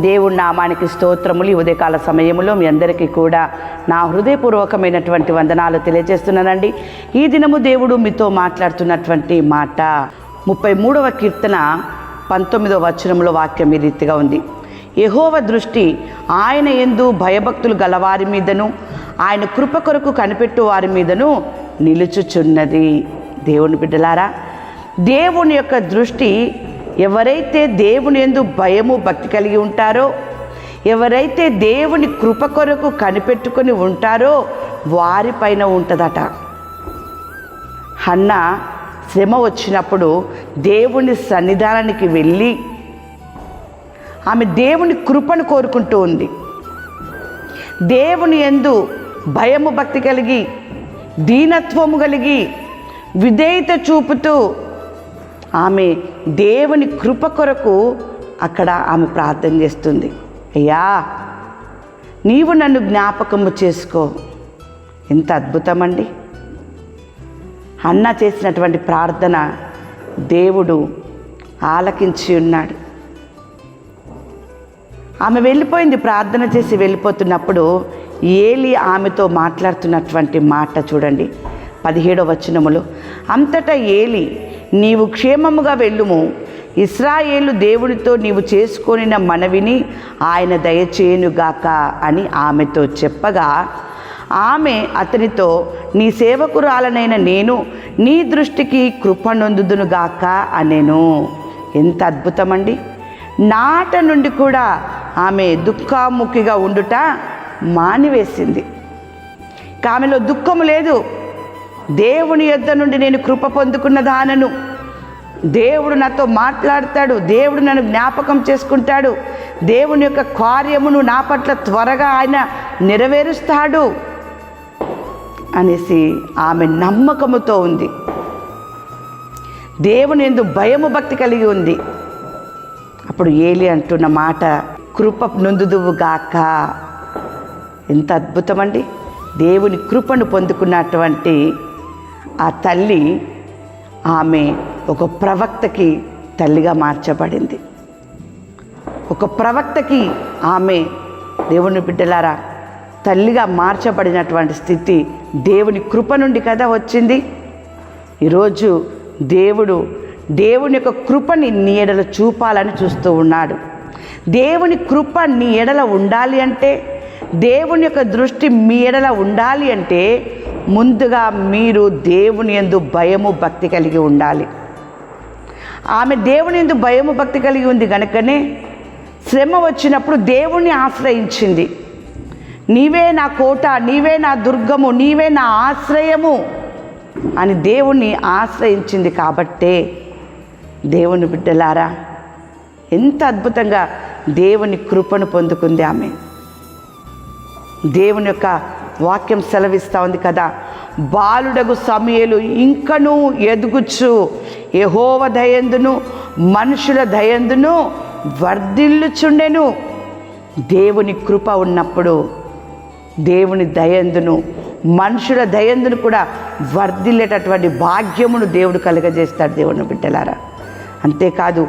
దేవుడి నామానికి స్తోత్రములు. ఈ ఉదయకాల సమయంలో మీ అందరికీ కూడా నా హృదయపూర్వకమైనటువంటి వందనాలు తెలియజేస్తున్నానండి. ఈ దినము దేవుడు మీతో మాట్లాడుతున్నటువంటి మాట 33వ కీర్తన 19వ వచనంలో వాక్యం ఈ రీతిగా ఉంది. యెహోవా దృష్టి ఆయన యందు భయభక్తులు గలవారి మీదను ఆయన కృప కొరకు కనిపెట్టు వారి మీదను నిలుచుచున్నది. దేవుని బిడ్డలారా, దేవుని యొక్క దృష్టి ఎవరైతే దేవుని యందు భయము భక్తి కలిగి ఉంటారో, ఎవరైతే దేవుని కృప కొరకు కనిపెట్టుకొని ఉంటారో వారిపైన ఉంటుందట. హన్నా శ్రమ వచ్చినప్పుడు దేవుని సన్నిధానానికి వెళ్ళి ఆమె దేవుని కృపను కోరుకుంటూ ఉంది. దేవుని యందు భయము భక్తి కలిగి, దీనత్వము కలిగి, విధేయత చూపుతూ ఆమె దేవుని కృప కొరకు అక్కడ ఆమె ప్రార్థన చేస్తుంది. అయ్యా, నీవు నన్ను జ్ఞాపకము చేసుకో. ఎంత అద్భుతమండి! హన్నా చేసినటువంటి ప్రార్థన దేవుడు ఆలకించి ఉన్నాడు. ఆమె వెళ్ళిపోయింది. ప్రార్థన చేసి వెళ్ళిపోతున్నప్పుడు ఏలీ ఆమెతో మాట్లాడుతున్నటువంటి మాట చూడండి, 17వ వచనములో. అంతటా ఏలీ, నీవు క్షేమముగా వెళ్ళుము, ఇశ్రాయేలు దేవునితో నీవు చేసుకొనిన మనవిని ఆయన దయచేయునుగాక అని ఆమెతో చెప్పగా, ఆమె అతనితో, నీ సేవకురాలనైన నేను నీ దృష్టికి కృపనొందుదునుగాక అనెను. ఎంత అద్భుతమండి! నాట నుండి కూడా ఆమె దుఃఖాముఖిగా ఉండుట మానివేసింది. ఆమెలో దుఃఖము లేదు. దేవుని యొద్ద నుండి నేను కృప పొందుకున్న దానను, దేవుడు నాతో మాట్లాడతాడు, దేవుడు నన్ను జ్ఞాపకం చేసుకుంటాడు, దేవుని యొక్క కార్యమును నా పట్ల త్వరగా ఆయన నెరవేరుస్తాడు అనేసి ఆమె నమ్మకముతో ఉంది. దేవుని యందు భయము భక్తి కలిగి ఉంది. అప్పుడు ఏలీ అంటున్న మాట, కృప నొందుదువుగాక. ఎంత అద్భుతమండి! దేవుని కృపను పొందుకున్నటువంటి ఆ తల్లి, ఆమె ఒక ప్రవక్తకి తల్లిగా మార్చబడింది. ఒక ప్రవక్తకి ఆమె, దేవుని బిడ్డలారా, తల్లిగా మార్చబడినటువంటి స్థితి దేవుని కృప నుండి కదా వచ్చింది. ఈరోజు దేవుని యొక్క కృపని నీ ఎడల చూపాలని చూస్తూ ఉన్నాడు. దేవుని కృప నీ ఎడల ఉండాలి అంటే, దేవుని యొక్క దృష్టి మీ ఎడల ఉండాలి అంటే, ముందుగా మీరు దేవుని యందు భయము భక్తి కలిగి ఉండాలి. ఆమె దేవుని యందు భయము భక్తి కలిగి ఉంది కనుకనే శ్రమ వచ్చినప్పుడు దేవుణ్ణి ఆశ్రయించింది. నీవే నా కోట, నీవే నా దుర్గము, నీవే నా ఆశ్రయము అని దేవుణ్ణి ఆశ్రయించింది. కాబట్టే దేవుని బిడ్డలారా, ఎంత అద్భుతంగా దేవుని కృపను పొందుకుంది ఆమె. దేవుని యొక్క వాక్యం సెలవిస్తూ ఉంది కదా, బాలుడగు సమూయేలు ఇంకనూ ఎదుగుచు యెహోవా దయందును మనుషుల దయందును వర్ధిల్లుచుండెను. దేవుని కృప ఉన్నప్పుడు దేవుని దయందును మనుషుల దయందును కూడా వర్ధిల్లేటటువంటి భాగ్యమును దేవుడు కలుగజేస్తాడు. దేవుని బిడ్డలారా, అంతేకాదు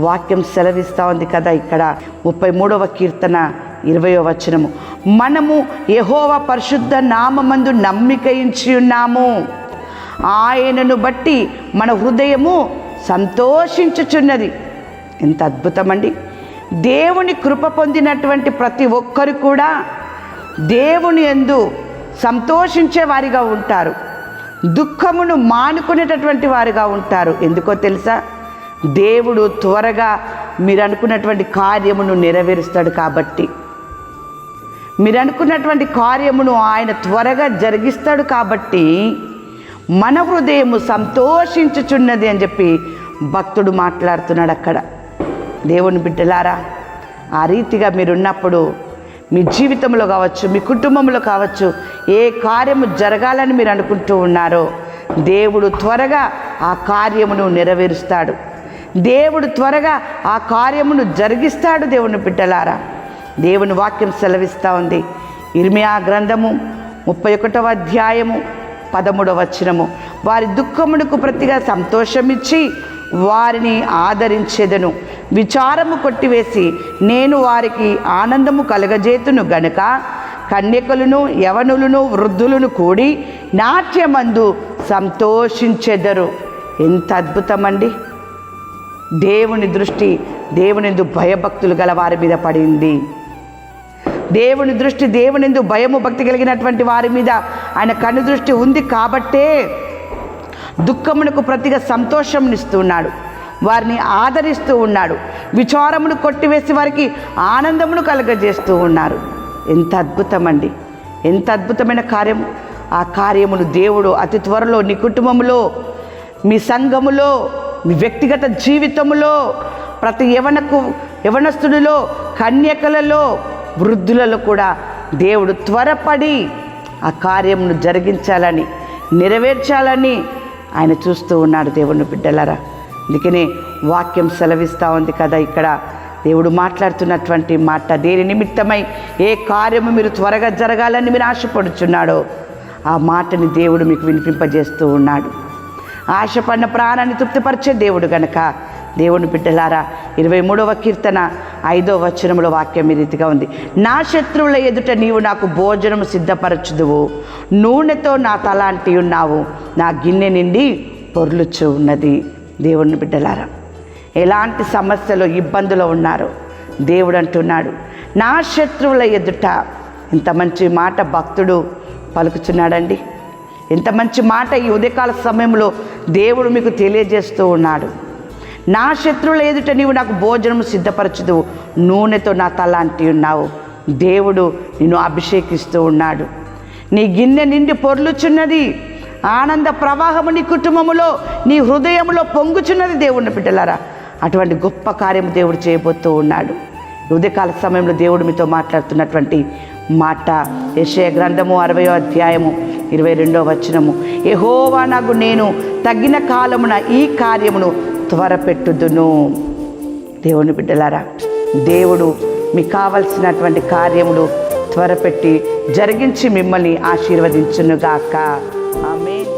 వాక్యం సెలవిస్తూ ఉంది కదా ఇక్కడ 33వ కీర్తన 20వ వచనము, మనము యెహోవా పరిశుద్ధ నామమందు నమ్మిక ఉంచి ఉన్నాము, ఆయనను బట్టి మన హృదయము సంతోషించుచున్నది. ఎంత అద్భుతమండి! దేవుని కృప పొందినటువంటి ప్రతి ఒక్కరు కూడా దేవుని యందు సంతోషించే వారిగా ఉంటారు, దుఃఖమును మానుకునేటటువంటి వారిగా ఉంటారు. ఎందుకో తెలుసా? దేవుడు త్వరగా మీరు అనుకున్నటువంటి కార్యమును నెరవేరుస్తాడు. కాబట్టి మీరు అనుకున్నటువంటి కార్యమును ఆయన త్వరగా జరిగిస్తాడు. కాబట్టి మన హృదయము సంతోషించుచున్నది అని చెప్పి భక్తుడు మాట్లాడుతున్నాడు అక్కడ. దేవుని బిడ్డలారా, ఆ రీతిగా మీరున్నప్పుడు మీ జీవితంలో కావచ్చు, మీ కుటుంబంలో కావచ్చు, ఏ కార్యము జరగాలని మీరు అనుకుంటూ ఉన్నారో దేవుడు త్వరగా ఆ కార్యమును నెరవేరుస్తాడు. దేవుడు త్వరగా ఆ కార్యమును జరిగిస్తాడు. దేవుని బిడ్డలారా, దేవుని వాక్యం సెలవిస్తూ ఉంది. ఇర్మియా గ్రంథము 31వ అధ్యాయము 13వ వచనము, వారి దుఃఖమునకు ప్రతిగా సంతోషమిచ్చి వారిని ఆదరించెదను. విచారము కొట్టివేసి నేను వారికి ఆనందము కలగజేతును గనుక కన్యకలను యవనులను వృద్ధులను కూడి నాట్యమందు సంతోషించెదరు. ఎంత అద్భుతమండి! దేవుని దృష్టి దేవునిందు భయభక్తులు గల వారి మీద పడింది. దేవుని దృష్టి దేవునిందు భయము భక్తి కలిగినటువంటి వారి మీద ఆయన కన్ను దృష్టి ఉంది కాబట్టే దుఃఖమునకు ప్రతిగా సంతోషమునిస్తున్నాడు, వారిని ఆదరిస్తూ ఉన్నాడు, విచారమును కొట్టివేసి వారికి ఆనందమును కలగజేస్తూ ఉన్నారు. ఎంత అద్భుతమండి! ఎంత అద్భుతమైన కార్యము! ఆ కార్యమును దేవుడు అతి త్వరలో నీ కుటుంబంలో, మీ సంఘములో, మీ వ్యక్తిగత జీవితములో, ప్రతి యవనస్తుడిలో, కన్యకలలో, వృద్ధులలో కూడా దేవుడు త్వరపడి ఆ కార్యమును జరిగించాలని, నెరవేర్చాలని ఆయన చూస్తూ ఉన్నాడు. దేవుని బిడ్డలారా, అందుకనే వాక్యం సెలవిస్తూ ఉంది కదా, ఇక్కడ దేవుడు మాట్లాడుతున్నటువంటి మాట, దేని నిమిత్తమై ఏ కార్యము మీరు త్వరగా జరగాలని మీరు ఆశపడుచున్నాడో ఆ మాటని దేవుడు మీకు వినిపింపజేస్తూ ఉన్నాడు. ఆశపడిన ప్రాణాన్ని తృప్తిపరిచే దేవుడు గనక దేవుని బిడ్డలారా, 23వ కీర్తన 5వ వచనంలో వాక్యం ఈ రీతిగా ఉంది. నా శత్రువుల ఎదుట నీవు నాకు భోజనము సిద్ధపరచుదువు, నూనెతో నా తలాంటి ఉన్నావు, నా గిన్నె నిండి పొర్లుచు ఉన్నది. దేవుని బిడ్డలారా, ఎలాంటి సమస్యలు ఇబ్బందులు ఉన్నారో దేవుడు అంటున్నాడు, నా శత్రువుల ఎదుట. ఇంత మంచి మాట భక్తుడు పలుకుతున్నాడండి. ఎంత మంచి మాట ఈ ఉదయకాల సమయంలో దేవుడు మీకు తెలియజేస్తూ ఉన్నాడు. నా శత్రువుల ఎదుట నీవు నాకు భోజనము సిద్ధపరచుదు, నూనెతో నా తలాంటి ఉన్నావు. దేవుడు నిన్ను అభిషేకిస్తూ ఉన్నాడు. నీ గిన్నె నిండి పొర్లుచున్నది, ఆనంద ప్రవాహము నీ కుటుంబములో, నీ హృదయంలో పొంగుచున్నది. దేవుని బిడ్డలారా, అటువంటి గొప్ప కార్యం దేవుడు చేయబోతూ ఉన్నాడు. ఉదయకాల సమయంలో దేవుడు మీతో మాట్లాడుతున్నటువంటి మాట యెషయా గ్రంథము 60వ అధ్యాయము 22వ వచనము, యెహోవా నాకు నేను తగిన కాలమున ఈ కార్యమును త్వరపెట్టుదును. దేవుని బిడ్డలారా, దేవుడు మీకు కావలసినటువంటి కార్యములు త్వరపెట్టి జరిగించి మిమ్మల్ని ఆశీర్వదించునుగాక. ఆమేన్.